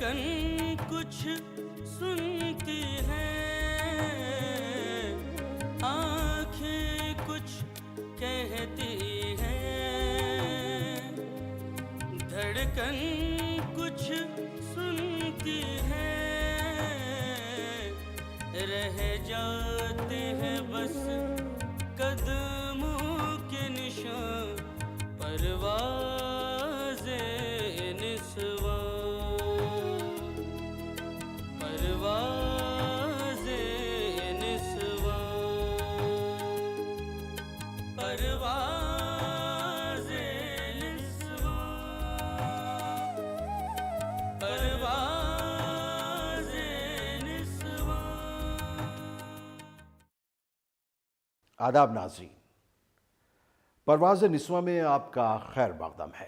دھڑکن کچھ سنتی ہے، آنکھیں کچھ کہتی ہے، دھڑکن کچھ سنتی ہے، رہ جاتے ہیں بس قدموں کے نشان، پرواز نسواں، پرواز نسواں، پرواز نسواں، پرواز نسواں۔ آداب ناظرین، پرواز نسواں میں آپ کا خیر مقدم ہے۔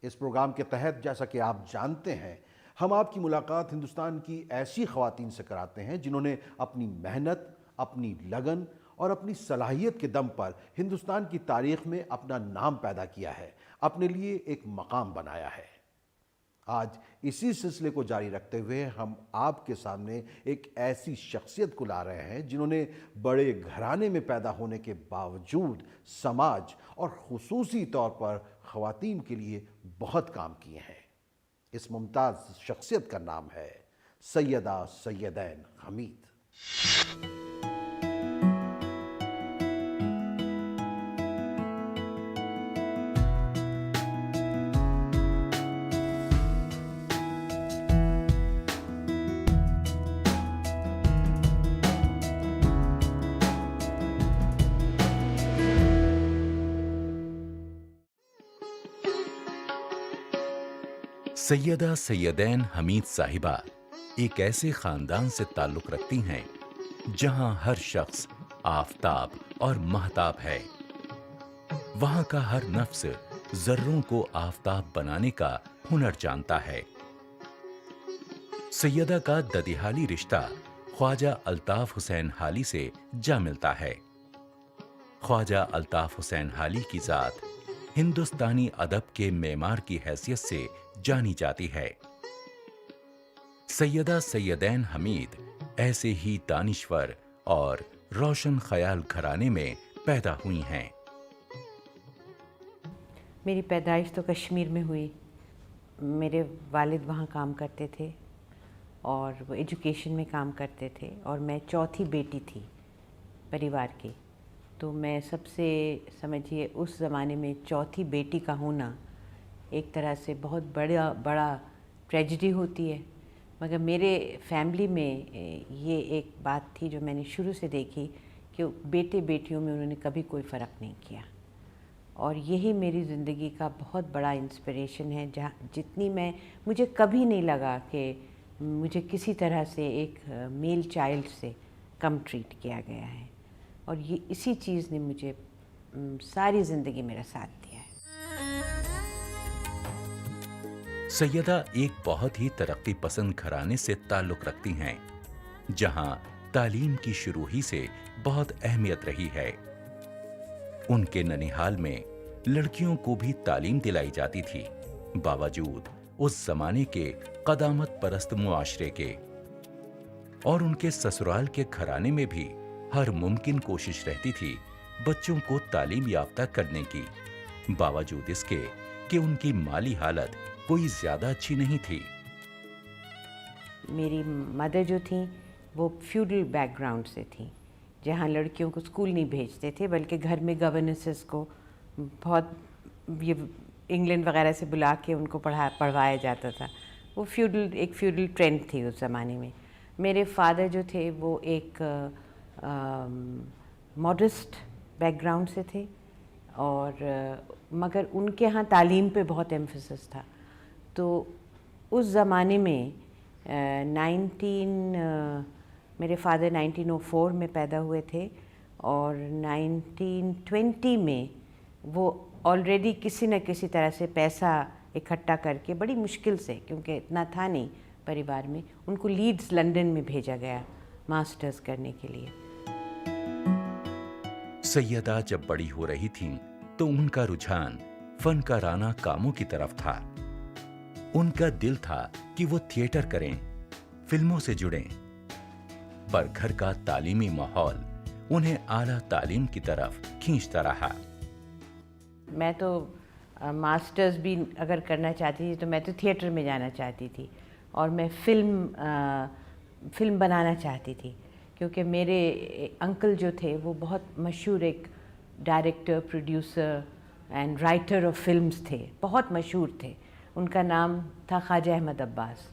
اس پروگرام کے تحت جیسا کہ آپ جانتے ہیں، ہم آپ کی ملاقات ہندوستان کی ایسی خواتین سے کراتے ہیں جنہوں نے اپنی محنت، اپنی لگن اور اپنی صلاحیت کے دم پر ہندوستان کی تاریخ میں اپنا نام پیدا کیا ہے، اپنے لیے ایک مقام بنایا ہے۔ آج اسی سلسلے کو جاری رکھتے ہوئے ہم آپ کے سامنے ایک ایسی شخصیت کو لا رہے ہیں جنہوں نے بڑے گھرانے میں پیدا ہونے کے باوجود سماج اور خصوصی طور پر خواتین کے لیے بہت کام کیے ہیں۔ اس ممتاز شخصیت کا نام ہے سیدہ سیدین حمید۔ سیدہ سیدین حمید صاحبہ ایک ایسے خاندان سے تعلق رکھتی ہیں جہاں ہر شخص آفتاب اور مہتاب ہے۔ وہاں کا ہر نفس ذروں کو آفتاب بنانے کا ہنر جانتا ہے۔ سیدہ کا ددیحالی رشتہ خواجہ الطاف حسین حالی سے جا ملتا ہے۔ خواجہ الطاف حسین حالی کی ذات ہندوستانی ادب کے معمار کی حیثیت سے جانی جاتی ہے۔ سیدہ سیدین حمید ایسے ہی دانشور اور روشن خیال گھرانے میں پیدا ہوئی ہیں۔ میری پیدائش تو کشمیر میں ہوئی۔ میرے والد وہاں کام کرتے تھے اور وہ ایجوکیشن میں کام کرتے تھے، اور میں چوتھی بیٹی تھی پریوار کی، تو میں سب سے سمجھیے اس زمانے میں چوتھی بیٹی کا ہونا ایک طرح سے بہت بڑا ٹریجڈی ہوتی ہے، مگر میرے فیملی میں یہ ایک بات تھی جو میں نے شروع سے دیکھی کہ بیٹے بیٹیوں میں انہوں نے کبھی کوئی فرق نہیں کیا، اور یہی میری زندگی کا بہت بڑا انسپریشن ہے، جہاں جتنی مجھے کبھی نہیں لگا کہ مجھے کسی طرح سے ایک میل چائلڈ سے کم ٹریٹ کیا گیا ہے، اور یہ اسی چیز نے مجھے ساری زندگی میرا ساتھ دیا ہے۔ سیدہ ایک بہت ہی ترقی پسند گھرانے سے تعلق رکھتی ہیں جہاں تعلیم کی شروع ہی سے بہت اہمیت رہی ہے۔ ان کے ننیحال میں لڑکیوں کو بھی تعلیم دلائی جاتی تھی، باوجود اس زمانے کے قدامت پرست معاشرے کے، اور ان کے سسرال کے گھرانے میں بھی ہر ممکن کوشش رہتی تھی بچوں کو تعلیم یافتہ کرنے کی، باوجود اس کے کہ ان کی مالی حالت کوئی زیادہ اچھی نہیں تھی۔ میری مدر جو تھیں وہ فیوڈل بیک گراؤنڈ سے تھیں، جہاں لڑکیوں کو اسکول نہیں بھیجتے تھے بلکہ گھر میں گورننسز کو بہت یہ انگلینڈ وغیرہ سے بلا کے ان کو پڑھوایا جاتا تھا۔ وہ ایک فیوڈل ٹرینڈ تھی اس زمانے میں۔ میرے فادر جو تھے وہ ایک ماڈسٹ بیک گراؤنڈ سے تھے، اور مگر ان کے ہاں تعلیم پہ بہت ایمفیسس تھا۔ تو اس زمانے میں میرے فادر 1904 میں پیدا ہوئے تھے، اور 1920 میں وہ آلریڈی کسی نہ کسی طرح سے پیسہ اکٹھا کر کے بڑی مشکل سے، کیونکہ اتنا تھا نہیں پریوار میں، ان کو لیڈز لندن میں بھیجا گیا ماسٹرز کرنے کے لیے۔ سیدہ جب بڑی ہو رہی تھیں تو ان کا رجحان فنکارانہ کاموں کی طرف تھا۔ ان کا دل تھا کہ وہ تھیٹر کریں, فلموں سے جڑیں, پر گھر کا تعلیمی ماحول انہیں اعلیٰ تعلیم کی طرف کھینچتا رہا. میں تو ماسٹرز بھی اگر کرنا چاہتی تھی تو میں تو تھیٹر میں جانا چاہتی تھی, اور میں فلم بنانا چاہتی تھی, کیونکہ میرے انکل جو تھے وہ بہت مشہور ایک director, producer and writer of films تھے, بہت مشہور تھے. ان کا نام تھا خواجہ احمد عباس.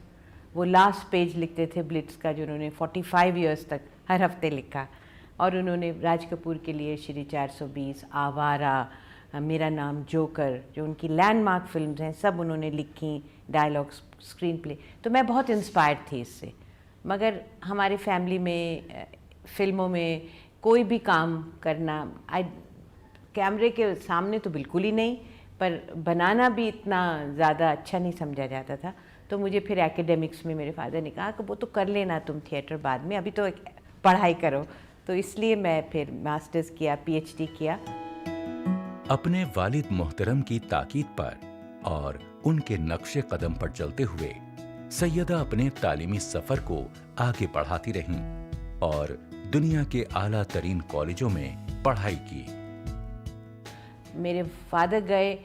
وہ لاسٹ پیج لکھتے تھے بلٹس کا, جو انہوں نے 45 ایئرس تک ہر ہفتے لکھا, اور انہوں نے راج کپور کے لیے شری 420, آوارہ, میرا نام جوکر, جو ان کی لینڈ مارک فلمز ہیں, سب انہوں نے لکھی, ڈائلاگس, اسکرین پلے. تو میں بہت انسپائرڈ تھی اس سے. مگر ہماری فیملی میں فلموں میں کوئی بھی کام کرنا, کیمرے کے سامنے تو بالکل ہی نہیں, پر بنانا بھی اتنا زیادہ اچھا نہیں سمجھا جاتا تھا. تو مجھے پھر ایکیڈیمکس میں میرے فادر نے کہا کہ وہ تو کر لینا تم تھیٹر بعد میں, ابھی تو پڑھائی کرو. تو اس لیے میں پھر ماسٹرز کیا, PhD کیا. اپنے والد محترم کی تاکید پر اور ان کے نقش قدم پر چلتے ہوئے سیدہ اپنے تعلیمی سفر کو آگے بڑھاتی رہیں اور دنیا کے اعلیٰ ترین کالجوں میں پڑھائی کی. میرے فادر گئے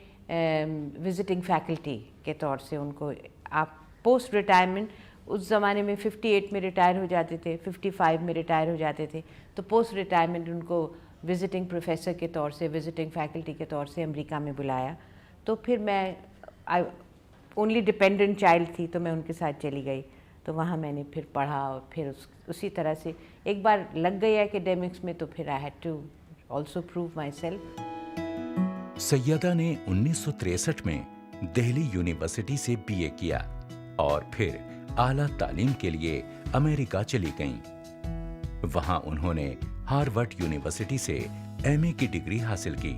وزٹنگ فیکلٹی کے طور سے. ان کو آپ پوسٹ ریٹائرمنٹ, اس زمانے میں 58 میں ریٹائر ہو جاتے تھے, 55 میں ریٹائر ہو جاتے تھے, تو پوسٹ ریٹائرمنٹ ان کو وزٹنگ پروفیسر کے طور سے, وزٹنگ فیکلٹی کے طور سے امریکہ میں بلایا. تو پھر میں اونلی ڈپینڈنٹ چائلڈ تھی, تو میں ان کے ساتھ چلی گئی. تو وہاں میں نے پھر پڑھا, اور پھر اسی طرح سے ایک بار لگ گئی ایکیڈیمکس میں, تو پھر I had to also prove myself. Syeda نے 1963 میں دہلی یونیورسٹی سے BA کیا اور پھر اعلیٰ تعلیم کے لیے امریکہ چلی گئیں. وہاں انہوں نے ہارورڈ یونیورسٹی سے MA کی ڈگری حاصل کی.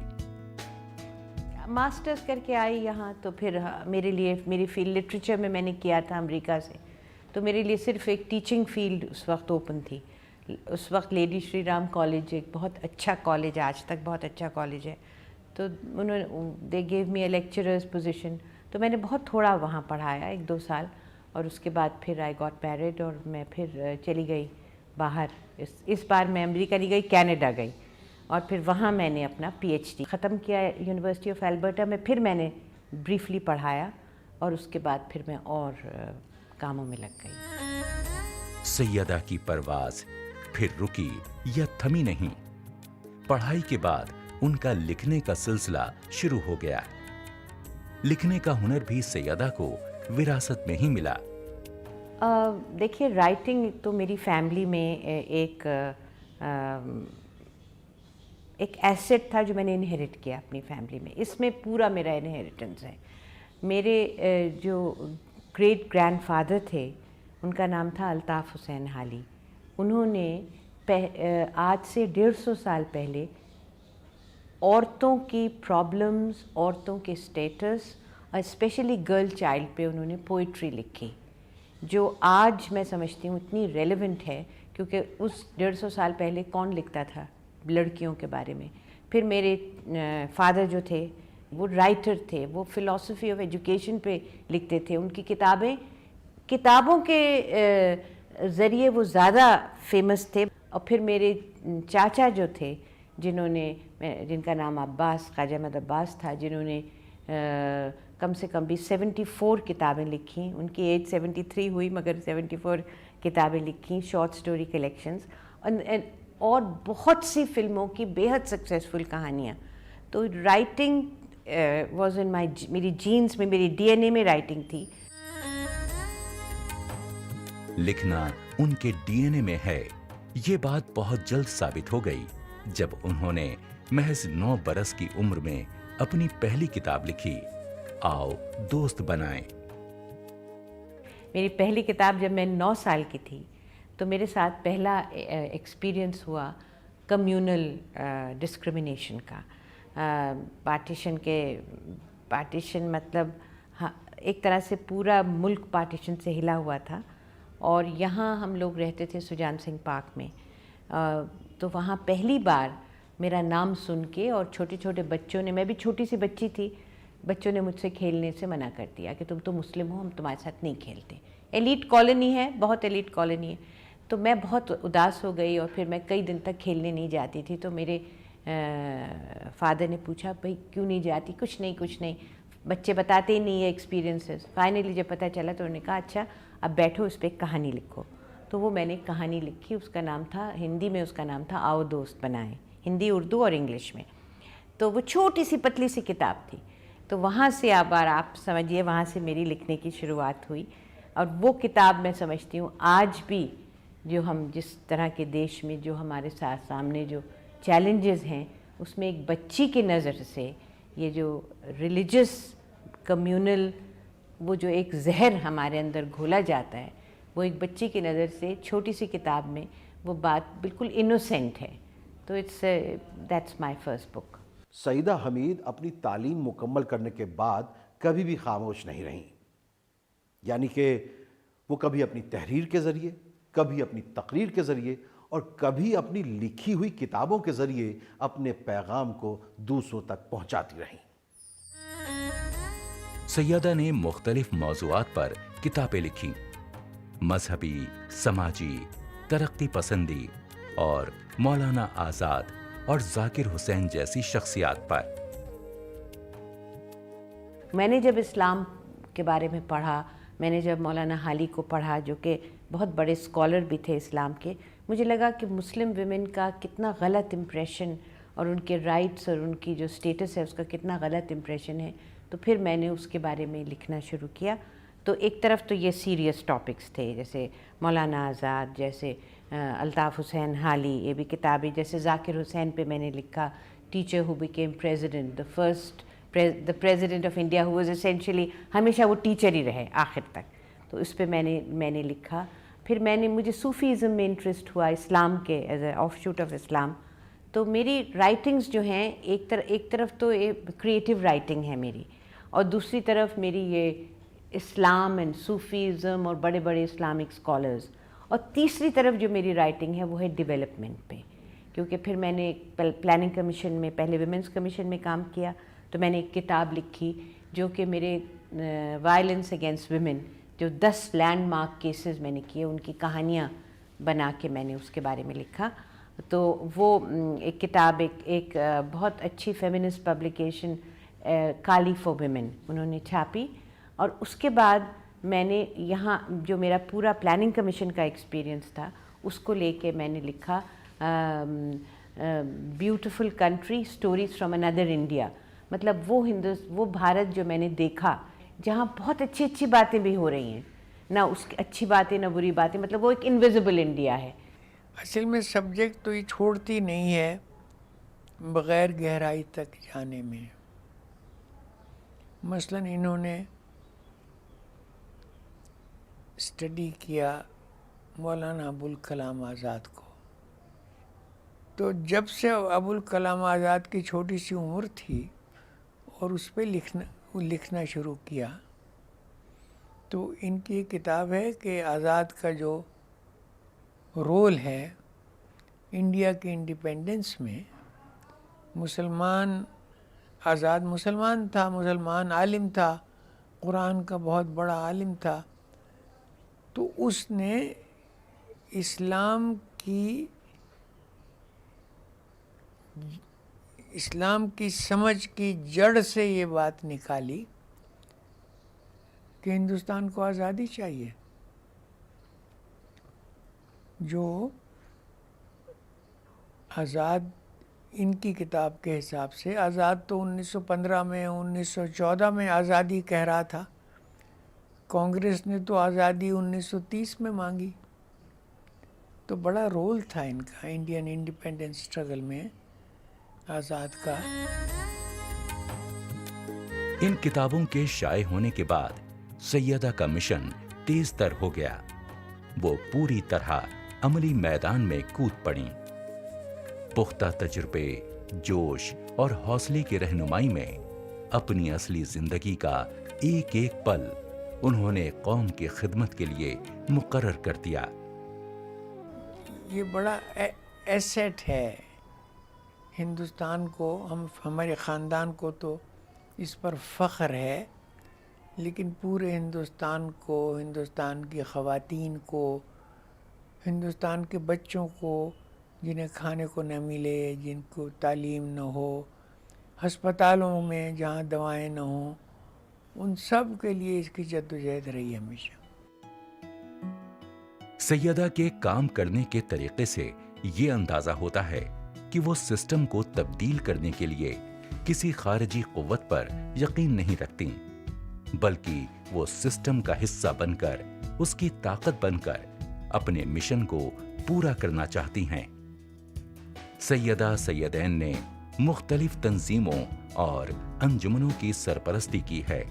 ماسٹرز کر کے آئی یہاں, تو پھر میرے لیے میری فیلڈ لٹریچر میں نے کیا تھا امریکہ سے, تو میرے لیے صرف ایک ٹیچنگ فیلڈ اس وقت اوپن تھی. اس وقت لیڈی شری رام کالج ایک بہت اچھا کالج, آج تک بہت اچھا کالج ہے. تو انہوں نے دے گیو می اے لیکچررز پوزیشن. تو میں نے بہت تھوڑا وہاں پڑھایا, 1-2 سال, اور اس کے بعد پھر آئی گاٹ میرڈ, اور میں پھر چلی گئی باہر. اس بار میں امریکہ نہیں گئی, کینیڈا گئی, اور پھر وہاں میں نے اپنا PhD ختم کیا یونیورسٹی آف البرٹا میں. پھر میں نے بریفلی پڑھایا, اور اس کے بعد پھر میں اور کاموں میں لگ گئی. سیدہ کی پرواز پھر رکی یا تھمی نہیں. پڑھائی کے بعد ان کا لکھنے کا سلسلہ شروع ہو گیا. لکھنے کا ہنر بھی سیدہ کو وراثت میں ہی ملا. دیکھیے, رائٹنگ تو میری فیملی میں ایک ایسٹ تھا جو میں نے انہیریٹ کیا اپنی فیملی میں. اس میں پورا میرا انہیریٹنس ہے. میرے جو گریٹ گرینڈ فادر تھے, ان کا نام تھا الطاف حسین حالی. انہوں نے آج سے 150 سال پہلے عورتوں کی پرابلمز, عورتوں کے اسٹیٹس, اور اسپیشلی گرل چائلڈ پہ انہوں نے پوئٹری لکھی, جو آج میں سمجھتی ہوں اتنی ریلیونٹ ہے, کیونکہ اس 150 سال پہلے کون لکھتا تھا لڑکیوں کے بارے میں. پھر میرے فادر جو تھے وہ رائٹر تھے, وہ فلاسفی آف ایجوکیشن پہ لکھتے تھے. ان کی کتابوں کے ذریعے وہ زیادہ فیمس تھے. اور پھر میرے چاچا جو تھے, جن کا نام عباس, خواجہ احمد عباس تھا, جنہوں نے کم سے کم بھی 74 کتابیں لکھیں. ان کی ایج 73 ہوئی, مگر 74 کتابیں لکھیں, شارٹ سٹوری کلیکشنز, اور بہت سی فلموں کی بے حد سکسیزفل کہانیاں. تو رائٹنگ واز ان میری جینز میں, میری DNA میں رائٹنگ تھی. لکھنا ان کے DNA میں ہے, یہ بات بہت جلد ثابت ہو گئی جب انہوں نے محض 9 برس کی عمر میں اپنی پہلی کتاب لکھی, آؤ دوست بنائیں. میری پہلی کتاب جب میں 9 سال کی تھی, تو میرے ساتھ پہلا ایکسپیرئنس ہوا کمیونل ڈسکرمنیشن کا. پارٹیشن مطلب ایک طرح سے پورا ملک پارٹیشن سے ہلا ہوا تھا, اور یہاں ہم لوگ رہتے تھے سجان سنگھ پارک میں. تو وہاں پہلی بار میرا نام سن کے, اور چھوٹے چھوٹے بچوں نے, میں بھی چھوٹی سی بچی تھی, بچوں نے مجھ سے کھیلنے سے منع کر دیا کہ تم تو مسلم ہو، ہم تمہارے ساتھ نہیں کھیلتے. ایلیٹ کالونی ہے، بہت ایلیٹ کالونی ہے. تو میں بہت اداس ہو گئی اور پھر میں کئی دن تک کھیلنے نہیں جاتی تھی. تو میرے فادر نے پوچھا بھائی کیوں نہیں جاتی؟ کچھ نہیں، بچے بتاتے ہی نہیں ہے ایکسپیرینسز. فائنلی جب پتہ چلا تو انہوں نے کہا اچھا اب بیٹھو اس پہ ایک کہانی لکھو. تو وہ میں نے کہانی لکھی، اس کا نام تھا، ہندی میں اس کا نام تھا آؤ دوست بنائیں، ہندی، اردو اور انگلش میں. تو وہ چھوٹی سی پتلی سی کتاب تھی. تو وہاں سے آپ سمجھیے وہاں سے میری لکھنے کی شروعات ہوئی. اور وہ کتاب میں سمجھتی ہوں آج بھی جو ہم جس طرح کے دیش میں جو ہمارے سامنے جو چیلنجز ہیں، اس میں ایک بچی کی نظر سے یہ جو ریلیجس کمیونل وہ جو ایک زہر ہمارے اندر گھولا جاتا ہے، وہ ایک بچی کی نظر سے چھوٹی سی کتاب میں وہ بات بالکل انوسینٹ ہے. تو دیٹس مائی فرسٹ بک. سیدہ حمید اپنی تعلیم مکمل کرنے کے بعد کبھی بھی خاموش نہیں رہیں، یعنی کہ وہ کبھی اپنی تحریر کے ذریعے، کبھی اپنی تقریر کے ذریعے اور کبھی اپنی لکھی ہوئی کتابوں کے ذریعے اپنے پیغام کو دوسروں تک پہنچاتی رہیں. سیدہ نے مختلف موضوعات پر کتابیں لکھی، مذہبی، سماجی، ترقی پسندی اور مولانا آزاد اور ذاکر حسین جیسی شخصیات پر. میں نے جب اسلام کے بارے میں پڑھا، میں نے جب مولانا حالی کو پڑھا جو کہ بہت بڑے اسکالر بھی تھے اسلام کے، مجھے لگا کہ مسلم ویمن کا کتنا غلط امپریشن اور ان کے رائٹس اور ان کی جو اسٹیٹس ہے اس کا کتنا غلط امپریشن ہے. تو پھر میں نے اس کے بارے میں لکھنا شروع کیا. تو ایک طرف تو یہ سیریس ٹاپکس تھے جیسے مولانا آزاد، جیسے الطاف حسین حالی، یہ بھی کتابیں، جیسے ذاکر حسین پہ میں نے لکھا teacher who became president, the president of India who was essentially, ہمیشہ وہ ٹیچر ہی رہے آخر تک. تو اس پہ میں نے لکھا. پھر مجھے صوفیزم میں انٹرسٹ ہوا اسلام کے as a offshoot of Islam. تو میری رائٹنگز جو ہیں ایک طرف تو کریٹیو رائٹنگ ہے میری، اور دوسری طرف میری یہ اسلام اینڈ صوفیزم اور بڑے بڑے اسلامک اسکالرز، اور تیسری طرف جو میری رائٹنگ ہے وہ ہے ڈیولپمنٹ پہ. کیونکہ پھر میں نے پلاننگ کمیشن میں، پہلے ویمنس کمیشن میں کام کیا، تو میں نے ایک کتاب لکھی جو کہ میرے وائلنس اگینسٹ ویمن جو 10 لینڈ مارک کیسز میں نے کیے، ان کی کہانیاں بنا کے میں نے اس کے بارے میں لکھا. تو وہ ایک کتاب ایک بہت اچھی feminist publication Kali for women انہوں نے چھاپی. اور اس کے بعد میں نے یہاں جو میرا پورا پلاننگ کمیشن کا ایکسپیرینس تھا اس کو لے کے میں نے لکھا beautiful country stories from another India. مطلب وہ بھارت جو میں نے دیکھا جہاں بہت اچھی اچھی باتیں بھی ہو رہی ہیں، نہ اس کی اچھی باتیں نہ بری باتیں، مطلب وہ ایک انویزیبل انڈیا ہے. اصل میں سبجیکٹ تو یہ چھوڑتی نہیں ہے بغیر گہرائی تک جانے میں. مثلا انہوں نے اسٹڈی کیا مولانا ابوالکلام آزاد کو، تو جب سے ابوالکلام آزاد کی چھوٹی سی عمر تھی اور اس پہ لکھنا شروع کیا. تو ان کی ایک کتاب ہے کہ آزاد کا جو رول ہے انڈیا کے انڈیپینڈنس میں. آزاد مسلمان تھا، مسلمان عالم تھا، قرآن کا بہت بڑا عالم تھا. تو اس نے اسلام کی سمجھ کی جڑ سے یہ بات نکالی کہ ہندوستان کو آزادی چاہیے. جو آزاد ان کی کتاب کے حساب سے آزاد تو 1915 میں 1914 میں آزادی کہہ رہا تھا، کانگریس نے تو آزادی 1930 میں مانگی. تو بڑا رول تھا ان کا انڈین انڈیپینڈنس اسٹرگل میں آزاد کا. ان کتابوں کے شائع ہونے کے بعد سیدہ کا مشن تیز تر ہو گیا. وہ پوری طرح عملی میدان میں کود پڑیں. پختہ تجربے، جوش اور حوصلے کی رہنمائی میں اپنی اصلی زندگی کا ایک ایک پل انہوں نے قوم کی خدمت کے لیے مقرر کر دیا. یہ بڑا ایسیٹ ہے ہندوستان کو، ہمارے خاندان کو تو اس پر فخر ہے، لیکن پورے ہندوستان کو، ہندوستان کی خواتین کو، ہندوستان کے بچوں کو جنہیں کھانے کو نہ ملے، جن کو تعلیم نہ ہو، ہسپتالوں میں جہاں دوائیں نہ ہوں، ان سب کے لیے اس کی جدوجہد رہی ہمیشہ۔ سیدہ کے کام کرنے کے طریقے سے یہ اندازہ ہوتا ہے کہ وہ سسٹم کو تبدیل کرنے کے لیے کسی خارجی قوت پر یقین نہیں رکھتی، بلکہ وہ سسٹم کا حصہ بن کر، اس کی طاقت بن کر اپنے مشن کو پورا کرنا چاہتی ہیں۔ سیدہ سیدین نے مختلف تنظیموں اور انجمنوں کی سرپرستی کی ہے۔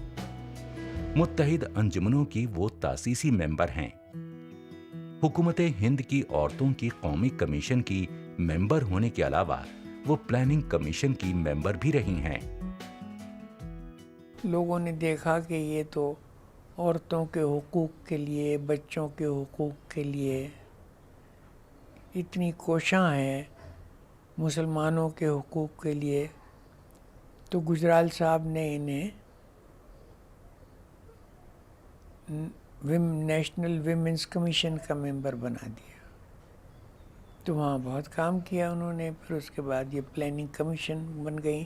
متحد انجمنوں کی وہ تاسیسی ممبر ہیں۔ حکومت ہند کی عورتوں کی قومی کمیشن کی ممبر ہونے کے علاوہ وہ پلاننگ کمیشن کی ممبر بھی رہی ہیں۔ لوگوں نے دیکھا کہ یہ تو عورتوں کے حقوق کے لیے، بچوں کے حقوق کے لیے اتنی کوشاں ہیں، مسلمانوں کے حقوق کے لیے، تو گجرال صاحب نے انہیں نیشنل ویمنس کمیشن کا ممبر بنا دیا۔ تو وہاں بہت کام کیا انہوں نے، پھر اس کے بعد یہ پلاننگ کمیشن بن گئی۔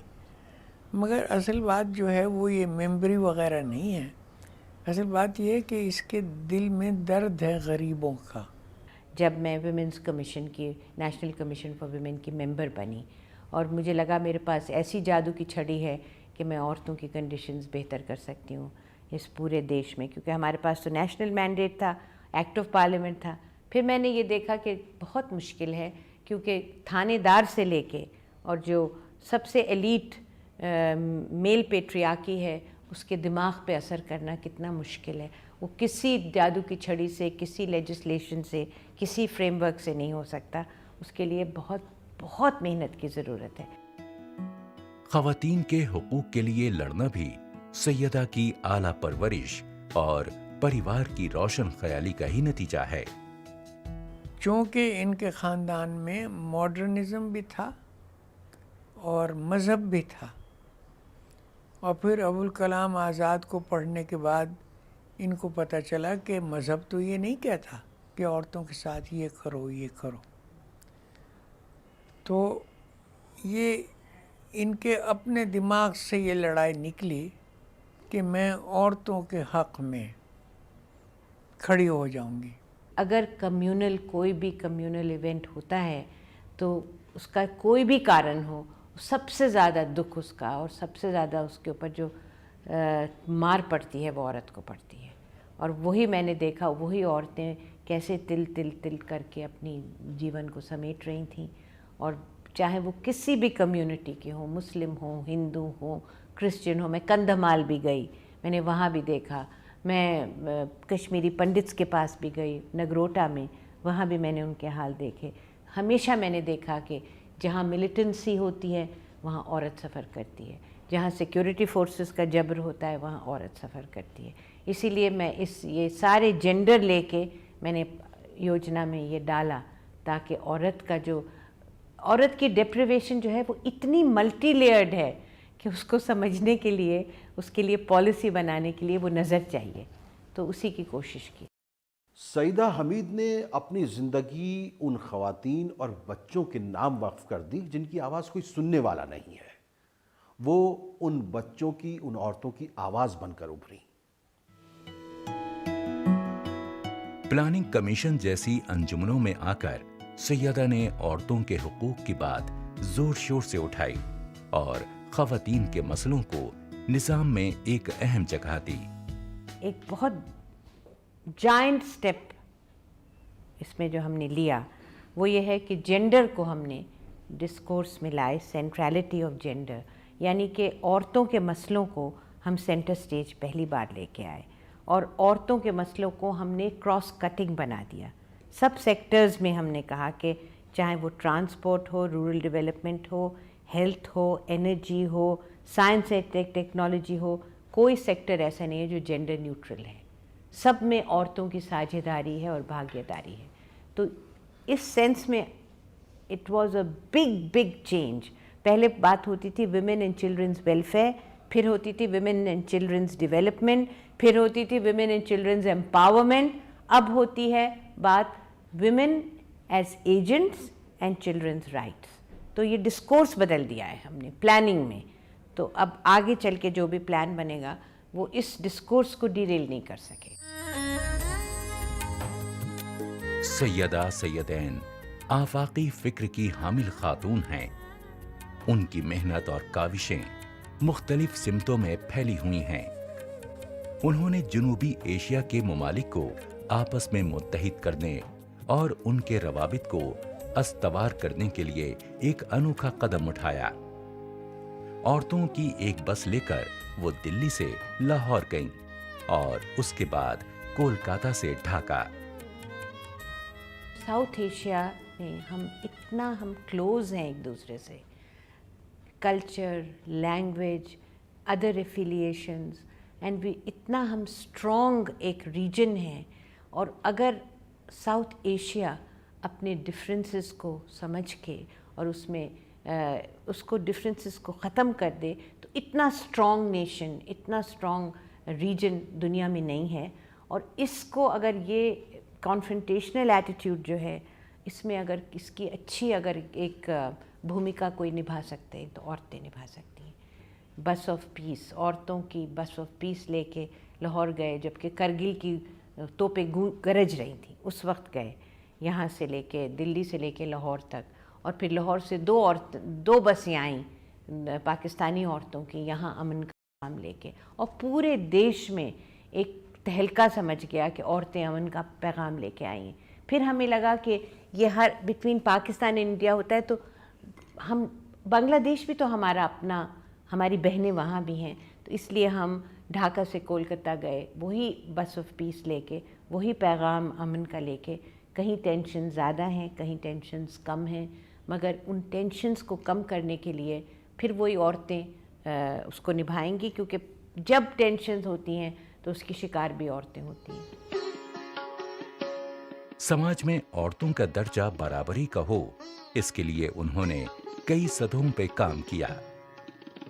مگر اصل بات جو ہے وہ یہ ممبری وغیرہ نہیں ہے، اصل بات یہ ہے کہ اس کے دل میں درد ہے غریبوں کا۔ جب میں ویمنس کمیشن کی، نیشنل کمیشن فار ویمن کی ممبر بنی، اور مجھے لگا میرے پاس ایسی جادو کی چھڑی ہے کہ میں عورتوں کی کنڈیشنز بہتر کر سکتی ہوں اس پورے دیش میں، کیونکہ ہمارے پاس تو نیشنل مینڈیٹ تھا، ایکٹ آف پارلیمنٹ تھا۔ پھر میں نے یہ دیکھا کہ بہت مشکل ہے، کیونکہ تھانے دار سے لے کے اور جو سب سے ایلیٹ میل پیٹریاکی ہے، اس کے دماغ پہ اثر کرنا کتنا مشکل ہے۔ وہ کسی جادو کی چھڑی سے، کسی لیجسلیشن سے، کسی فریم ورک سے نہیں ہو سکتا۔ اس کے لیے بہت بہت محنت کی ضرورت ہے۔ خواتین کے حقوق کے لیے لڑنا بھی سیدہ کی اعلیٰ پرورش اور پریوار کی روشن خیالی کا ہی نتیجہ ہے۔ چونکہ ان کے خاندان میں ماڈرنزم بھی تھا اور مذہب بھی تھا، اور پھر ابوالکلام آزاد کو پڑھنے کے بعد ان کو پتہ چلا کہ مذہب تو یہ نہیں کہتا کہ عورتوں کے ساتھ یہ کرو یہ کرو۔ تو یہ ان کے اپنے دماغ سے یہ لڑائی نکلی کہ میں عورتوں کے حق میں کھڑی ہو جاؤں گی۔ اگر کمیونل کوئی بھی کمیونل ایونٹ ہوتا ہے تو اس کا کوئی بھی کارن ہو، سب سے زیادہ دکھ اس کا اور سب سے زیادہ اس کے اوپر جو مار پڑتی ہے وہ عورت کو پڑتی ہے۔ اور وہی میں نے دیکھا، وہی عورتیں کیسے تل تل تل کر کے اپنی جیون کو سمیٹ رہی تھیں، اور چاہے وہ کسی بھی کمیونٹی کے ہوں، مسلم ہوں، ہندو ہوں، کرسچن ہوں۔ میں کندھمال بھی گئی، میں نے وہاں بھی دیکھا، میں کشمیری پنڈتس کے پاس بھی گئی نگروٹا میں، وہاں بھی میں نے ان کے حال دیکھے۔ ہمیشہ میں نے دیکھا کہ جہاں ملیٹنسی ہوتی ہے وہاں عورت سفر کرتی ہے، جہاں سیکیورٹی فورسز کا جبر ہوتا ہے وہاں عورت سفر کرتی ہے۔ اسی لیے میں یہ سارے جینڈر لے کے میں نے یوجنا میں یہ ڈالا، تاکہ عورت کی ڈیپریویشن جو ہے وہ اتنی ملٹی لیئرڈ ہے کہ اس کو سمجھنے کے لیے، اس کے لیے پالیسی بنانے کے لیے وہ نظر چاہیے، تو اسی کی کوشش کی۔ سیدہ حمید نے اپنی زندگی ان خواتین اور بچوں کے نام وقف کر دی جن کی آواز کوئی سننے والا نہیں ہے۔ وہ ان بچوں کی، ان عورتوں کی آواز بن کر ابھری۔ پلاننگ کمیشن جیسی انجمنوں میں آ کر سیدہ نے عورتوں کے حقوق کی بات زور شور سے اٹھائی اور خواتین کے مسئلوں کو نظام میں ایک اہم جگہ دی۔ ایک بہت جائنٹ سٹیپ اس میں جو ہم نے لیا وہ یہ ہے کہ جینڈر کو ہم نے ڈسکورس میں لائے، سینٹرالٹی آف جینڈر، یعنی کہ عورتوں کے مسئلوں کو ہم سینٹر سٹیج پہلی بار لے کے آئے، اور عورتوں کے مسئلوں کو ہم نے کراس کٹنگ بنا دیا۔ سب سیکٹرز میں ہم نے کہا کہ چاہے وہ ٹرانسپورٹ ہو، رورل ڈیولپمنٹ ہو، ہیلتھ ہو، انرجی ہو، سائنس اینڈ ٹیکنالوجی ہو، کوئی سیکٹر ایسا نہیں ہے جو جینڈر نیوٹرل ہے، سب میں عورتوں کی ساجھیداری ہے اور بھاگیہ داری ہے۔ تو اس سینس میں it was a big change. پہلے بات ہوتی تھی ویمن اینڈ چلڈرنز ویلفیئر، پھر ہوتی تھی ویمن اینڈ چلڈرنز ڈیولپمنٹ، پھر ہوتی تھی ویمن اینڈ چلڈرنز امپاورمنٹ، اب ہوتی ہے بات women as agents and children's rights. تو یہ ڈسکورس بدل دیا ہے ہم نے پلاننگ میں. تو اب آگے چل کے جو بھی پلان بنے گا وہ اس ڈسکورس کو ڈیریل نہیں کر سکے. سیدہ سیدین آفاقی فکر کی حامل خاتون ہیں. ان کی محنت اور کاوشیں مختلف سمتوں میں پھیلی ہوئی ہیں. انہوں نے جنوبی ایشیا کے ممالک کو آپس میں متحد کرنے اور ان کے روابط کو استوار کرنے کے لیے ایک انوکھا قدم اٹھایا. عورتوں کی ایک بس لے کر وہ دلی سے لاہور گئیں اور اس کے بعد کولکاتہ سے ڈھاکہ. ساؤتھ ایشیا میں ہم کلوز ہیں ایک دوسرے سے، کلچر، لینگویج، ادر ایفیلیشنز، اینڈ اتنا ہم اسٹرانگ ایک ریجن ہیں. اور اگر ساؤتھ ایشیا اپنے ڈفرینسز کو سمجھ کے اور اس کو ڈفرینسز کو ختم کر دے تو اتنا اسٹرانگ نیشن، اتنا اسٹرانگ ریجن دنیا میں نہیں ہے. اور اس کو اگر یہ کانفرنٹیشنل ایٹیٹیوڈ جو ہے اس میں اگر اس کی اچھی اگر ایک بھومکا کوئی نبھا سکتے تو عورتیں نبھا سکتی ہیں. بس آف پیس، عورتوں کی بس آف پیس لے کے لاہور گئے، جبکہ کرگل کی توپیں گرج رہی تھیں اس وقت گئے، یہاں سے لے کے دلی سے لے کے لاہور تک. اور پھر لاہور سے دو بسیں آئیں پاکستانی عورتوں کی یہاں امن کا پیغام لے کے، اور پورے دیش میں ایک تہلکہ سمجھ گیا کہ عورتیں امن کا پیغام لے کے آئی ہیں. پھر ہمیں لگا کہ یہ ہر بٹوین پاکستان اینڈ انڈیا ہوتا ہے، تو ہم بنگلہ دیش بھی تو ہمارا اپنا، ہماری بہنیں وہاں بھی ہیں، تو اس لیے ہم ڈھاکہ سے کولکتہ گئے وہی بس آف پیس لے کے، وہی پیغام امن کا لے کے. کہیں ٹینشن زیادہ ہیں، کہیں ٹینشنز کم ہیں، مگر ان ٹینشنز کو کم کرنے کے لیے پھر وہی عورتیں اس کو نبھائیں گی، کیونکہ جب ٹینشنز ہوتی ہیں تو اس کی شکار بھی عورتیں ہوتی ہیں. سماج میں عورتوں کا درجہ برابری کا ہو، اس کے لیے انہوں نے کئی سطحوں پہ کام کیا.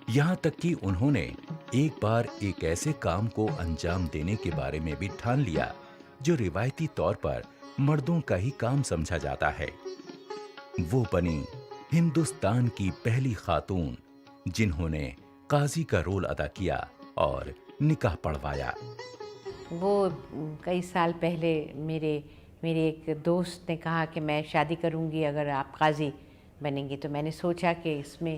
یہاں تک کہ انہوں نے ایک بار ایک ایسے کام کو انجام دینے کے بارے میں بھی ٹھان لیا جو روایتی طور پر مردوں کا ہی کام سمجھا جاتا ہے. وہ بنی ہندوستان کی پہلی خاتون جنہوں نے قاضی کا رول ادا کیا اور نکاح پڑھوایا. وہ کئی سال پہلے میرے ایک دوست نے کہا کہ میں شادی کروں گی اگر آپ قاضی بنیں گی. تو میں نے سوچا کہ اس میں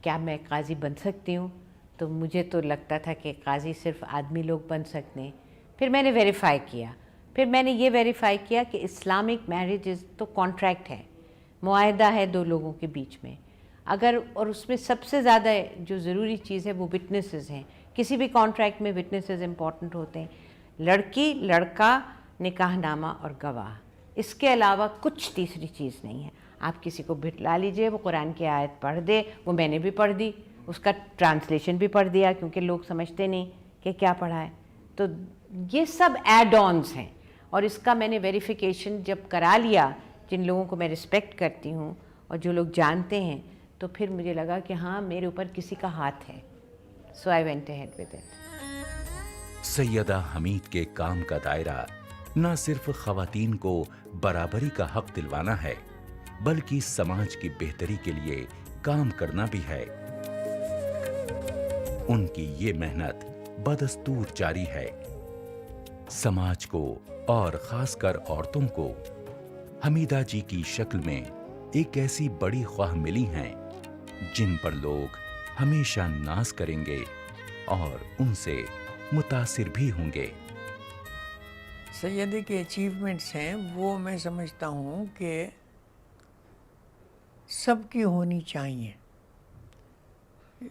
کیا میں قاضی بن سکتی ہوں؟ تو مجھے تو لگتا تھا کہ قاضی صرف آدمی لوگ بن سکتے ہیں. پھر میں نے ویریفائی کیا، پھر میں نے یہ ویریفائی کیا کہ اسلامک میرجز تو کانٹریکٹ ہے، معاہدہ ہے دو لوگوں کے بیچ میں. اور اس میں سب سے زیادہ جو ضروری چیز ہے وہ وٹنسز ہیں. کسی بھی کانٹریکٹ میں وٹنسز امپورٹنٹ ہوتے ہیں. لڑکی، لڑکا، نکاح نامہ اور گواہ، اس کے علاوہ کچھ تیسری چیز نہیں ہے. آپ کسی کو بٹلا لیجئے، وہ قرآن کی آیت پڑھ دے، وہ میں نے بھی پڑھ دی، اس کا ٹرانسلیشن بھی پڑھ دیا، کیونکہ لوگ سمجھتے نہیں کہ کیا پڑھا ہے. تو یہ سب ایڈ آنز ہیں، اور اس کا میں نے ویریفیکیشن جب کرا لیا جن لوگوں کو میں رسپیکٹ کرتی ہوں اور جو لوگ جانتے ہیں، تو پھر مجھے لگا کہ ہاں میرے اوپر کسی کا ہاتھ ہے. So I went ahead with it. Syeda Hameed کے کام کا دائرہ نہ صرف خواتین کو برابری کا حق دلوانا ہے بلکہ سماج کی بہتری کے لیے کام کرنا بھی ہے. ان کی یہ محنت بدستور جاری ہے. سماج کو اور خاص کر عورتوں کو حمیدہ جی کی شکل میں ایک ایسی بڑی خواہ ملی ہیں جن پر لوگ ہمیشہ ناز کریں گے اور ان سے متاثر بھی ہوں گے. سیدہ کے اچیومنٹس ہیں وہ میں سمجھتا ہوں کہ سب کی ہونی چاہیے،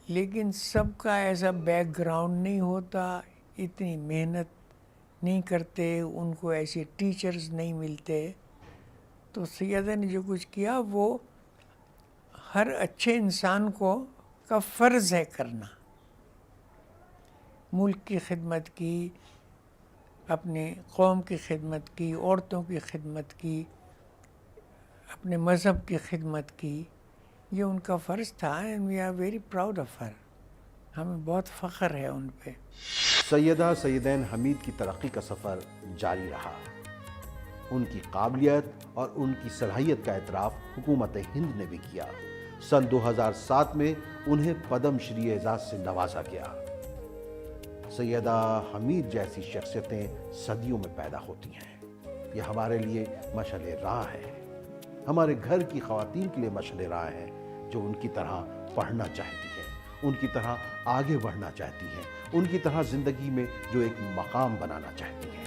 لیکن سب کا ایسا بیک گراؤنڈ نہیں ہوتا، اتنی محنت نہیں کرتے، ان کو ایسے ٹیچرز نہیں ملتے. تو سیدہ نے جو کچھ کیا وہ ہر اچھے انسان کا فرض ہے کرنا. ملک کی خدمت کی، اپنے قوم کی خدمت کی، عورتوں کی خدمت کی، اپنے مذہب کی خدمت کی. یہ ان کا فرض تھا، and we are very proud of her. ہمیں بہت فخر ہے ان پہ۔ سیدہ سیدین حمید کی ترقی کا سفر جاری رہا۔ ان کی قابلیت اور ان کی صلاحیت کا اعتراف حکومت ہند نے بھی کیا۔ سن 2007 میں انہیں پدم شری اعزاز سے نوازا گیا۔ سیدہ حمید جیسی شخصیتیں صدیوں میں پیدا ہوتی ہیں۔ یہ ہمارے لیے مشعل راہ ہے، ہمارے گھر کی خواتین کے لیے مشعل راہ ہے، جو ان کی طرح پڑھنا چاہتی ہیں، ان کی طرح آگے بڑھنا چاہتی ہیں، ان کی طرح زندگی میں جو ایک مقام بنانا چاہتی ہیں۔